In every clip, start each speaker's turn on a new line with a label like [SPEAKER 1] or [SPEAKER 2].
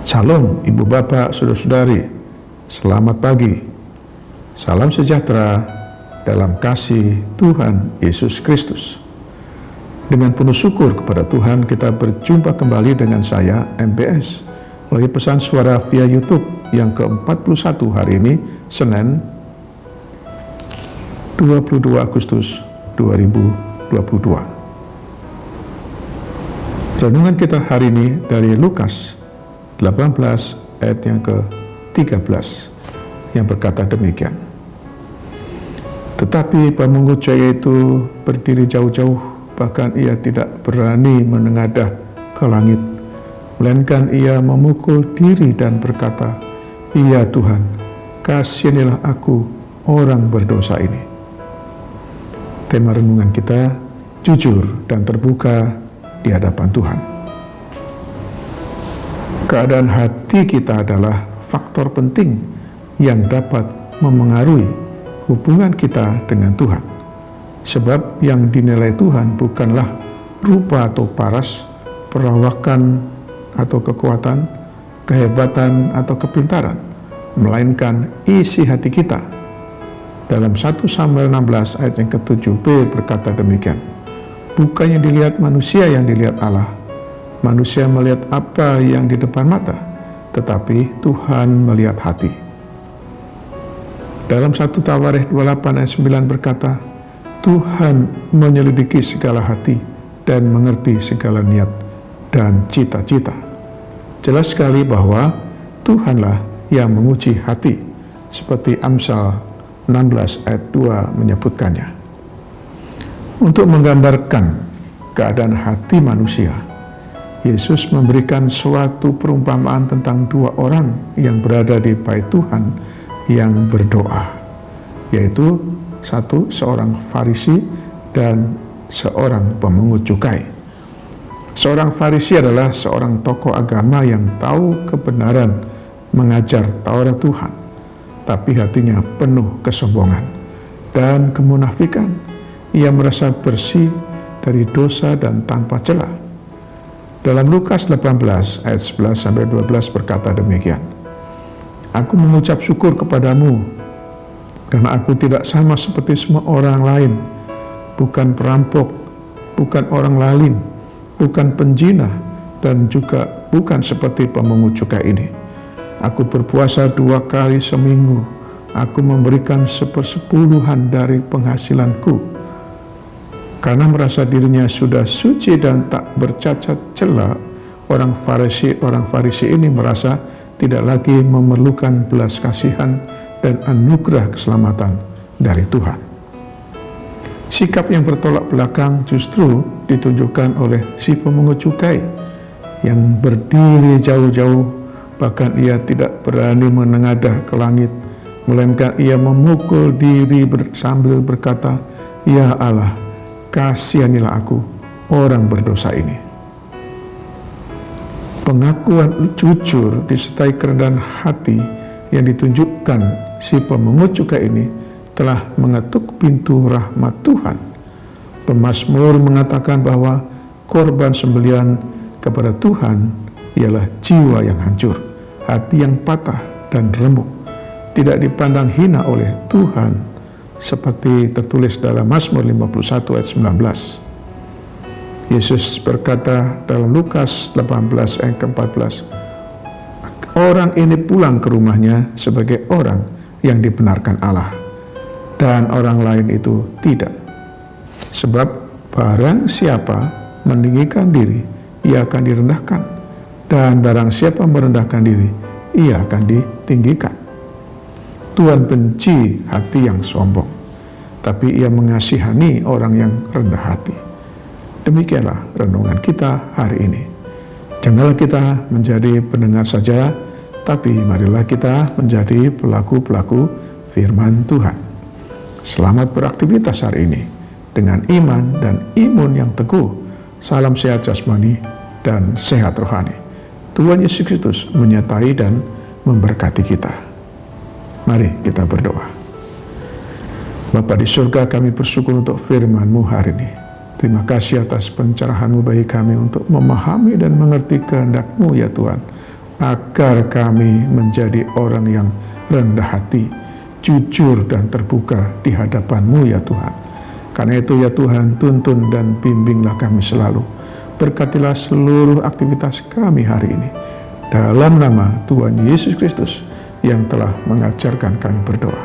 [SPEAKER 1] Salam Ibu Bapak, Saudara-saudari, selamat pagi. Salam sejahtera dalam kasih Tuhan Yesus Kristus. Dengan penuh syukur kepada Tuhan, kita berjumpa kembali dengan saya, MBS, melalui pesan suara via YouTube yang ke-41 hari ini, Senin 22 Agustus 2022. Renungan kita hari ini dari Lukas 18 ayat yang ke-13 yang berkata demikian. Tetapi pemungut cukai itu berdiri jauh-jauh, bahkan ia tidak berani menengadah ke langit, melainkan ia memukul diri dan berkata, "Ya Tuhan, kasihanilah aku, orang berdosa ini." Tema renungan kita, jujur dan terbuka di hadapan Tuhan. Keadaan hati kita adalah faktor penting yang dapat memengaruhi hubungan kita dengan Tuhan. Sebab yang dinilai Tuhan bukanlah rupa atau paras, perawakan atau kekuatan, kehebatan atau kepintaran, melainkan isi hati kita. Dalam 1 Samuel 16 ayat yang ke-7b berkata demikian, "Bukannya dilihat manusia yang dilihat Allah. Manusia melihat apa yang di depan mata, tetapi Tuhan melihat hati." Dalam 1 Tawarikh 28 ayat 9 berkata, "Tuhan menyelidiki segala hati dan mengerti segala niat dan cita-cita." Jelas sekali bahwa Tuhanlah yang menguji hati, seperti Amsal 16 ayat 2 menyebutkannya. Untuk menggambarkan keadaan hati manusia, Yesus memberikan suatu perumpamaan tentang dua orang yang berada di bait Tuhan yang berdoa, yaitu seorang Farisi dan seorang pemungut cukai. Seorang Farisi adalah seorang tokoh agama yang tahu kebenaran mengajar Taurat Tuhan, tapi hatinya penuh kesombongan dan kemunafikan. Ia merasa bersih dari dosa dan tanpa celah. Dalam Lukas 18 ayat 11-12 berkata demikian, "Aku mengucap syukur kepadamu, karena aku tidak sama seperti semua orang lain, bukan perampok, bukan orang lalim, bukan penjinah, dan juga bukan seperti pemungut cukai ini. Aku berpuasa 2 kali seminggu, aku memberikan 1/10 dari penghasilanku." Karena merasa dirinya sudah suci dan tak bercacat celah, orang Farisi ini merasa tidak lagi memerlukan belas kasihan dan anugerah keselamatan dari Tuhan. Sikap yang bertolak belakang justru ditunjukkan oleh si pemungut cukai yang berdiri jauh-jauh, bahkan ia tidak berani menengadah ke langit, melainkan ia memukul diri sambil berkata, "Ya Allah, kasihanilah aku, orang berdosa ini." Pengakuan jujur disertai kerendahan hati yang ditunjukkan si pemungut cukai ini telah mengetuk pintu rahmat Tuhan. Pemazmur mengatakan bahwa korban sembelihan kepada Tuhan ialah jiwa yang hancur, hati yang patah dan remuk, tidak dipandang hina oleh Tuhan, seperti tertulis dalam Mazmur 51 ayat 19. Yesus berkata dalam Lukas 18 ayat ke-14, "Orang ini pulang ke rumahnya sebagai orang yang dibenarkan Allah, dan orang lain itu tidak. Sebab barang siapa meninggikan diri, ia akan direndahkan, dan barang siapa merendahkan diri, ia akan ditinggikan." Tuhan benci hati yang sombong, tapi ia mengasihani orang yang rendah hati. Demikianlah renungan kita hari ini. Janganlah kita menjadi pendengar saja, tapi marilah kita menjadi pelaku-pelaku firman Tuhan. Selamat beraktivitas hari ini dengan iman dan imun yang teguh. Salam sehat jasmani dan sehat rohani. Tuhan Yesus Kristus menyertai dan memberkati kita. Mari kita berdoa. Bapa di surga, kami bersyukur untuk firman-Mu hari ini. Terima kasih atas pencerahan-Mu bagi kami untuk memahami dan mengerti kehendak-Mu ya Tuhan, agar kami menjadi orang yang rendah hati, jujur dan terbuka di hadapan-Mu ya Tuhan. Karena itu ya Tuhan, tuntun dan bimbinglah kami selalu. Berkatilah seluruh aktivitas kami hari ini. Dalam nama Tuhan Yesus Kristus yang telah mengajarkan kami berdoa.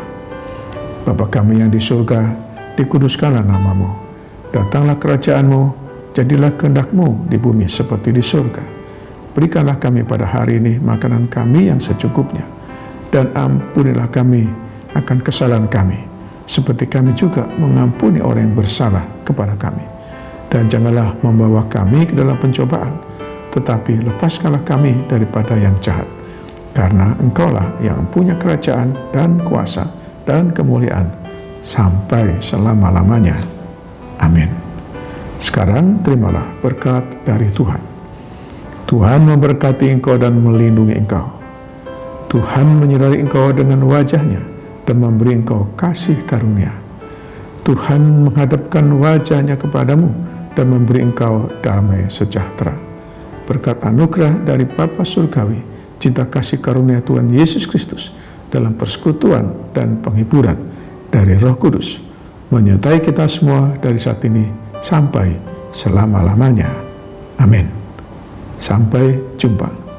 [SPEAKER 1] Bapa kami yang di surga, dikuduskanlah nama-Mu. Datanglah kerajaan-Mu, jadilah kehendak-Mu di bumi seperti di surga. Berikanlah kami pada hari ini makanan kami yang secukupnya. Dan ampunilah kami akan kesalahan kami, seperti kami juga mengampuni orang yang bersalah kepada kami. Dan janganlah membawa kami ke dalam pencobaan, tetapi lepaskanlah kami daripada yang jahat. Karena Engkaulah yang punya kerajaan dan kuasa dan kemuliaan sampai selama-lamanya. Amin. Sekarang terimalah berkat dari Tuhan. Tuhan memberkati engkau dan melindungi engkau. Tuhan menyertai engkau dengan wajah-Nya dan memberi engkau kasih karunia. Tuhan menghadapkan wajah-Nya kepadamu dan memberi engkau damai sejahtera. Berkat anugerah dari Bapa Surgawi, cinta kasih karunia Tuhan Yesus Kristus dalam persekutuan dan penghiburan dari Roh Kudus menyertai kita semua dari saat ini sampai selama-lamanya. Amin. Sampai jumpa.